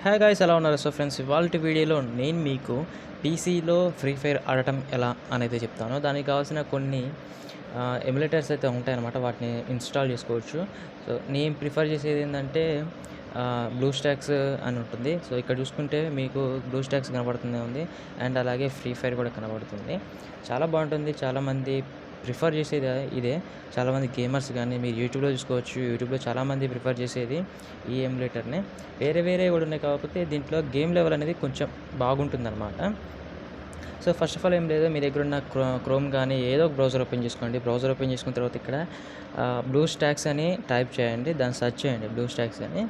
Hi guys, ఎలా ఉన్నారు? So friends, ఇవాల్టి వీడియోలో నేను మీకు పీసీలో ఫ్రీ ఫైర్ ఆడటం ఎలా అనేది చెప్తాను. దానికి కావాల్సిన కొన్ని ఎమ్యులేటర్స్ అయితే ఉంటాయన్నమాట. వాటిని ఇన్స్టాల్ చేసుకోవచ్చు. సో నేను ప్రిఫర్ చేసేది ఏంటంటే బ్లూ స్టాక్స్ అని ఉంటుంది. సో ఇక్కడ చూసుకుంటే మీకు బ్లూ స్టాక్స్ కనబడుతూనే ఉంది, అండ్ అలాగే ఫ్రీ ఫైర్ కూడా కనబడుతుంది. చాలా బాగుంటుంది. చాలామంది ప్రిఫర్ చేసేది ఇదే. చాలామంది గేమర్స్ కానీ మీరు యూట్యూబ్లో చూసుకోవచ్చు. యూట్యూబ్లో చాలామంది ప్రిఫర్ చేసేది ఈ ఎమ్యులేటర్నే. వేరే కూడా ఉన్నాయి, కాకపోతే దీంట్లో గేమ్ లెవెల్ అనేది కొంచెం బాగుంటుందన్నమాట. సో ఫస్ట్ ఆఫ్ ఆల్ ఏం లేదు, మీ దగ్గర ఉన్న క్రోమ్ కానీ ఏదో ఒక బ్రౌజర్ ఓపెన్ చేసుకోండి. బ్రౌజర్ ఓపెన్ చేసుకున్న తర్వాత ఇక్కడ బ్లూ స్టాక్స్ అని టైప్ చేయండి, దాన్ని సెర్చ్ చేయండి బ్లూ స్టాక్స్ అని.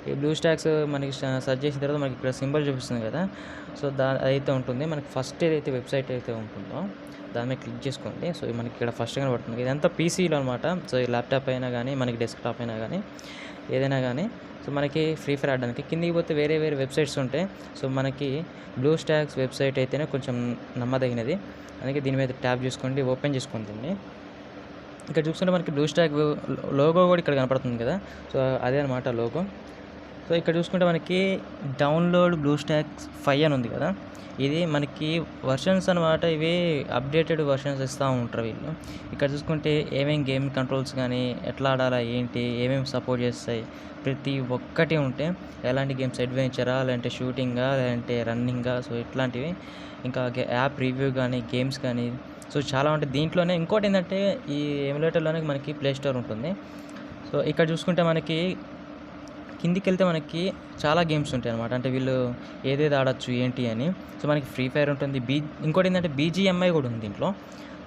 ఈ బ్లూ స్టాక్స్ మనకి సెర్చ్ చేసిన తర్వాత మనకి ఇక్కడ సింబల్ చూపిస్తుంది కదా. సో అదైతే ఉంటుంది. మనకి ఫస్ట్ ఏదైతే వెబ్సైట్ అయితే ఉంటుందో దాని మీద క్లిక్ చేసుకోండి. సో మనకి ఇక్కడ ఫస్ట్ కనబడుతుంది. ఇదంతా పీసీలో అనమాట. సో ఈ ల్యాప్టాప్ అయినా కానీ మనకి డెస్క్టాప్ అయినా కానీ ఏదైనా కానీ సో మనకి ఫ్రీ ఫైర్ ఆడడానికి కిందికి పోతే వేరే వెబ్సైట్స్ ఉంటాయి. సో మనకి బ్లూ స్టాక్స్ వెబ్సైట్ అయితేనే కొంచెం నమ్మదగినది. అందుకే దీని మీద ట్యాప్ చేసుకోండి, ఓపెన్ చేసుకోండి దీన్ని. ఇక్కడ చూసుకుంటే మనకి బ్లూ స్టాక్ లోగో కూడా ఇక్కడ కనపడుతుంది కదా. సో అదే అనమాట లోగో. సో ఇక్కడ చూసుకుంటే మనకి డౌన్లోడ్ బ్లూ స్టాక్స్ 5 అని ఉంది కదా. ఇది మనకి వర్షన్స్ అనమాట. ఇవి అప్డేటెడ్ వర్షన్స్ ఇస్తూ ఉంటారు వీళ్ళు. ఇక్కడ చూసుకుంటే ఏమేమి గేమ్ కంట్రోల్స్ కానీ ఎట్లా ఆడాలా ఏంటి, ఏమేమి సపోర్ట్ చేస్తాయి ప్రతి ఒక్కటి ఉంటే, ఎలాంటి గేమ్స్ అడ్వెంచరా, లేదంటే షూటింగా, లేదంటే రన్నింగా, సో ఇట్లాంటివి. ఇంకా యాప్ రివ్యూ కానీ గేమ్స్ కానీ సో చాలా ఉంటాయి దీంట్లోనే. ఇంకోటి ఏంటంటే ఈ ఎమ్యులేటర్లోనే మనకి ప్లే స్టోర్ ఉంటుంది. సో ఇక్కడ చూసుకుంటే మనకి కిందికి వెళ్తే మనకి చాలా గేమ్స్ ఉంటాయి అనమాట. అంటే వీళ్ళు ఏదేది ఆడచ్చు ఏంటి అని. సో మనకి ఫ్రీ ఫైర్ ఉంటుంది. ఇంకోటి ఏంటంటే బీజీఎంఐ కూడా ఉంది దీంట్లో.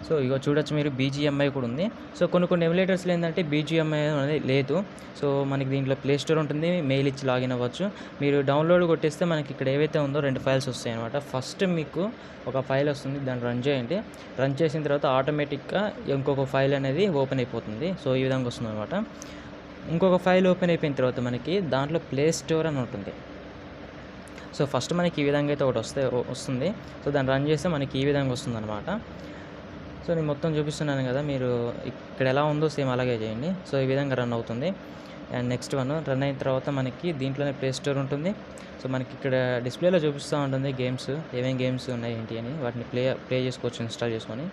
సో ఇగో చూడొచ్చు మీరు, బీజీఎంఐ కూడా ఉంది. సో కొన్ని ఎమ్యులేటర్స్లో ఏంటంటే బీజీఎంఐ అనేది లేదు. సో మనకి దీంట్లో ప్లే స్టోర్ ఉంటుంది, మెయిల్ ఇచ్చి లాగిన్ అవ్వచ్చు. మీరు డౌన్లోడ్ కొట్టేస్తే మనకి ఇక్కడ ఏవైతే ఉందో 2 ఫైల్స్ వస్తాయి అనమాట. ఫస్ట్ మీకు ఒక ఫైల్ వస్తుంది, దాన్ని రన్ చేయండి. రన్ చేసిన తర్వాత ఆటోమేటిక్గా ఇంకొక ఫైల్ అనేది ఓపెన్ అయిపోతుంది. సో ఈ విధంగా వస్తుంది అనమాట. ఇంకొక ఫైల్ ఓపెన్ అయిపోయిన తర్వాత మనకి దాంట్లో ప్లే స్టోర్ అని ఉంటుంది. సో ఫస్ట్ మనకి ఈ విధంగా అయితే ఒకటి వస్తుంది. సో దాన్ని రన్ చేస్తే మనకి ఈ విధంగా వస్తుంది అనమాట. సో నేను మొత్తం చూపిస్తున్నాను కదా, మీరు ఇక్కడ ఎలా ఉందో సేమ్ అలాగే చేయండి. సో ఈ విధంగా రన్ అవుతుంది. అండ్ నెక్స్ట్ రన్ అయిన తర్వాత మనకి దీంట్లోనే ప్లే స్టోర్ ఉంటుంది. సో మనకి ఇక్కడ డిస్ప్లేలో చూపిస్తూ ఉంటుంది గేమ్స్, ఏమేమి గేమ్స్ ఉన్నాయి ఏంటి అని. వాటిని ప్లే చేసుకోవచ్చు ఇన్స్టాల్ చేసుకొని.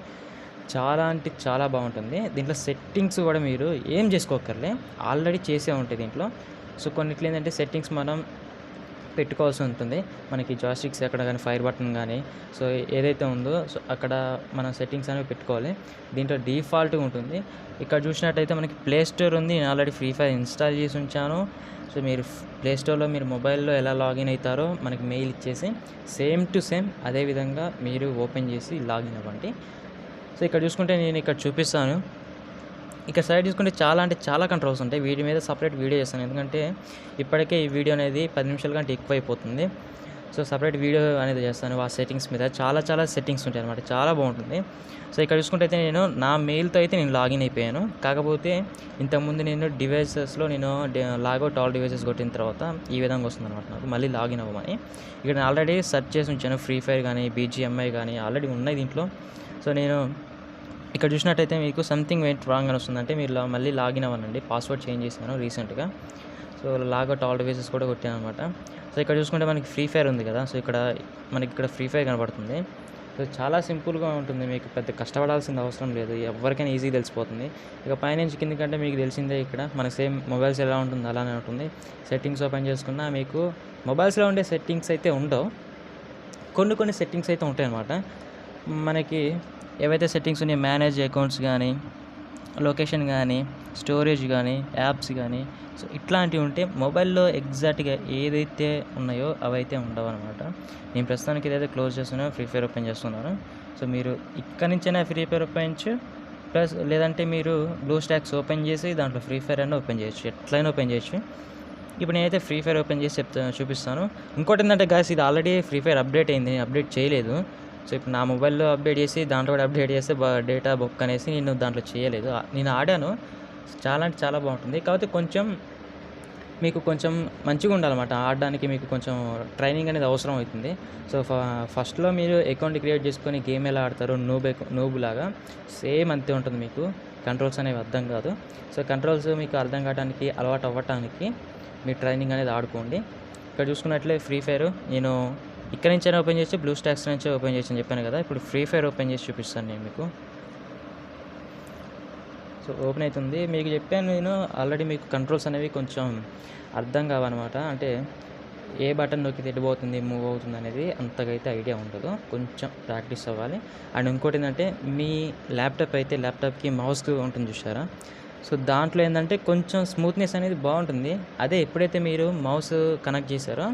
చాలా అంటే చాలా బాగుంటుంది. దీంట్లో సెట్టింగ్స్ కూడా మీరు ఏం చేసుకోకర్లే, ఆల్రెడీ చేసే ఉంటాయి దీంట్లో. సో కొన్నిట్లో ఏంటంటే సెట్టింగ్స్ మనం పెట్టుకోవాల్సి ఉంటుంది. మనకి జాస్టిక్స్ ఎక్కడ కానీ ఫైర్ బటన్ కానీ సో ఏదైతే ఉందో సో అక్కడ మనం సెట్టింగ్స్ అనేవి పెట్టుకోవాలి. దీంట్లో డిఫాల్ట్గా ఉంటుంది. ఇక్కడ చూసినట్టయితే మనకి ప్లే స్టోర్ ఉంది. నేను ఆల్రెడీ ఫ్రీ ఫైర్ ఇన్స్టాల్ చేసి ఉంచాను. సో మీరు ప్లే స్టోర్లో మీరు మొబైల్లో ఎలా లాగిన్ అవుతారో మనకి మెయిల్ ఇచ్చేసి సేమ్ టు సేమ్ అదే విధంగా మీరు ఓపెన్ చేసి లాగిన్ అవ్వండి. సో ఇక్కడ చూసుకుంటే నేను ఇక్కడ చూపిస్తాను. ఇక్కడ సైడ్ చూసుకుంటే చాలా అంటే చాలా కంట్రోల్స్ ఉంటాయి. వీటి మీద సపరేట్ వీడియో చేస్తాను, ఎందుకంటే ఇప్పటికే ఈ వీడియో అనేది 10 నిమిషాల కంటే ఎక్కువ అయిపోతుంది. సో సపరేట్ వీడియో అనేది చేస్తాను ఆ సెట్టింగ్స్ మీద. చాలా సెట్టింగ్స్ ఉంటాయి అనమాట, చాలా బాగుంటుంది. సో ఇక్కడ చూసుకుంటే అయితే నేను నా మెయిల్తో అయితే నేను లాగిన్ అయిపోయాను. కాకపోతే ఇంతకుముందు నేను డివైసెస్లో నేను లాగౌట్ ఆల్ డివైసెస్ కొట్టిన తర్వాత ఈ విధంగా వస్తుంది అనమాట నాకు మళ్ళీ లాగిన్ అవ్వమని. ఇక్కడ నేను ఆల్రెడీ సెర్చ్ చేసి ఉంచాను. ఫ్రీ ఫైర్ కానీ బీజీఎంఐ కానీ ఆల్రెడీ ఉన్నాయి దీంట్లో. సో నేను ఇక్కడ చూసినట్టయితే మీకు సంథింగ్ వెంట్ రాంగ్ అని వస్తుంది. అంటే మీరు మళ్ళీ లాగిన్ అవ్వనండి. పాస్వర్డ్ చేంజ్ చేశాను రీసెంట్గా. సో లాగౌట్ ఆల్ డివైసెస్ కూడా కొట్టాను అనమాట. సో ఇక్కడ చూసుకుంటే మనకి ఫ్రీ ఫైర్ ఉంది కదా. సో మనకి ఇక్కడ ఫ్రీ ఫైర్ కనబడుతుంది. సో చాలా సింపుల్గా ఉంటుంది, మీకు పెద్ద కష్టపడాల్సిన అవసరం లేదు. ఎవరికైనా ఈజీ తెలిసిపోతుంది. ఇక పైనుంచి కింది కంటే మీకు తెలిసిందే, ఇక్కడ మనకి సేమ్ మొబైల్స్ ఎలా ఉంటుందో అలానే ఉంటుంది. సెట్టింగ్స్ ఓపెన్ చేసుకున్నా మీకు మొబైల్స్లో ఉండే సెట్టింగ్స్ అయితే ఉండవు. కొన్ని సెట్టింగ్స్ అయితే ఉంటాయి అన్నమాట. మనకి ఏవైతే సెట్టింగ్స్ ఉన్నాయో మేనేజ్ అకౌంట్స్ కానీ, లొకేషన్ కానీ, స్టోరేజ్ కానీ, యాప్స్ కానీ, సో ఇట్లాంటివి ఉంటే మొబైల్లో ఎగ్జాక్ట్గా ఏదైతే ఉన్నాయో అవైతే ఉండవు అనమాట. నేను ప్రస్తుతానికి ఏదైతే క్లోజ్ చేస్తున్నానో ఫ్రీ ఫైర్ ఓపెన్ చేస్తున్నాను. సో మీరు ఇక్కడ నుంచైనా ఫ్రీ ఫైర్ ఓపెన్ చేయొచ్చు, ప్లస్ లేదంటే మీరు బ్లూ స్టాక్స్ ఓపెన్ చేసి దాంట్లో ఫ్రీ ఫైర్ అయినా ఓపెన్ చేయొచ్చు, ఎట్లయినా ఓపెన్ చేయొచ్చు. ఇప్పుడు నేనైతే ఫ్రీ ఫైర్ ఓపెన్ చేసి చూపిస్తాను. ఇంకోటి ఏంటంటే గాయస్, ఇది ఆల్రెడీ ఫ్రీ ఫైర్ అప్డేట్ అయింది, అప్డేట్ చేయలేదు. సో ఇప్పుడు నా మొబైల్లో అప్డేట్ చేసి దాంట్లో కూడా అప్డేట్ చేస్తే డేటా బుక్ అనేసి నేను దాంట్లో చేయలేదు. నేను ఆడాను, చాలా అంటే చాలా బాగుంటుంది. కాకపోతే మీకు కొంచెం మంచిగా ఉండాలన్నమాట ఆడడానికి. మీకు కొంచెం ట్రైనింగ్ అనేది అవసరం అవుతుంది. సో ఫస్ట్లో మీరు అకౌంట్ క్రియేట్ చేసుకొని గేమ్ ఎలా ఆడతారో నూబ్ లాగా సేమ్ అంతే ఉంటుంది. మీకు కంట్రోల్స్ అనేవి అర్థం కాదు. సో కంట్రోల్స్ మీకు అర్థం కావడానికి, అలవాటు అవ్వటానికి మీ ట్రైనింగ్ అనేది ఆడుకోండి. ఇక్కడ చూసుకున్నట్లే ఫ్రీ ఫైర్ నేను ఇక్కడ నుంచైనా ఓపెన్ చేసి బ్లూ స్టాక్స్ నుంచి ఓపెన్ చేసి అని చెప్పాను కదా. ఇప్పుడు ఫ్రీ ఫైర్ ఓపెన్ చేసి చూపిస్తాను నేను మీకు. సో ఓపెన్ అవుతుంది. మీకు చెప్పాను నేను ఆల్రెడీ, మీకు కంట్రోల్స్ అనేవి కొంచెం అర్థం కావన్నమాట. అంటే ఏ బటన్ నొక్కితే ఎటుపోతుంది, మూవ్ అవుతుంది అనేది అంతగా అయితే ఐడియా ఉండదు. కొంచెం ప్రాక్టీస్ అవ్వాలి. అండ్ ఇంకోటి ఏంటంటే, మీ ల్యాప్టాప్కి మౌస్ ఉంటుంది చూసారా. సో దాంట్లో ఏంటంటే కొంచెం స్మూత్నెస్ అనేది బాగుంటుంది. అదే ఎప్పుడైతే మీరు మౌస్ కనెక్ట్ చేశారో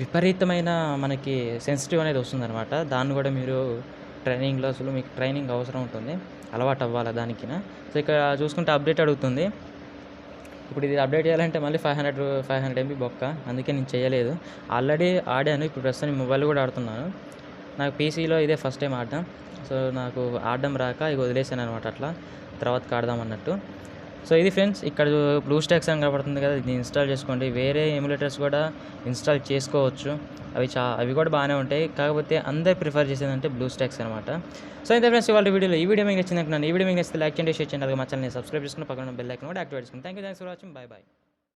విపరీతమైన మనకి సెన్సిటివ్ అనేది వస్తుందన్నమాట. దాన్ని కూడా మీరు ట్రైనింగ్లో అసలు మీకు ట్రైనింగ్ అవసరం ఉంటుంది, అలవాటు అవ్వాలి దానికి. సో ఇక్కడ చూసుకుంటే అప్డేట్ అడుగుతుంది. ఇప్పుడు ఇది అప్డేట్ చేయాలంటే మళ్ళీ 500 MB బొక్క. అందుకే నేను చేయలేదు. ఆల్రెడీ ఆడాను, ఇప్పుడు ప్రస్తుతం మొబైల్ కూడా ఆడుతున్నాను. నాకు పీసీలో ఇదే ఫస్ట్ టైం ఆడడం. సో నాకు ఆడడం రాక ఇక వదిలేసాను అనమాట. అట్లా తర్వాతకి ఆడదాం అన్నట్టు. సో ఇది ఫ్రెండ్స్, ఇక్కడ బ్లూ స్టాక్స్ అని కనబడుతుంది కదా, ఇది ఇన్స్టాల్ చేసుకోండి. వేరే ఎమ్యులేటర్స్ కూడా ఇన్స్టాల్ చేసుకోవచ్చు. అవి కూడా బాగానే ఉంటాయి. కాకపోతే అందరు ప్రిఫర్ చేసేదంటే బ్లూ స్టాక్స్ అనమాట. సో అయితే ఫ్రెండ్స్, ఇవాళ వీడియోలో ఈ వీడియో మీకు నచ్చింది అనుకున్నాను. ఈ వీడియో మీకు నచ్చితే లైక్ చేయండి, షేర్ చేయండి, అలాగే మా ఛానల్ని సబ్స్క్రైబ్ చేసుకుని పక్కన బెల్ ఐకాన్ కూడా యాక్టివేట్ చేసుకోండి. Thank you for watching. By.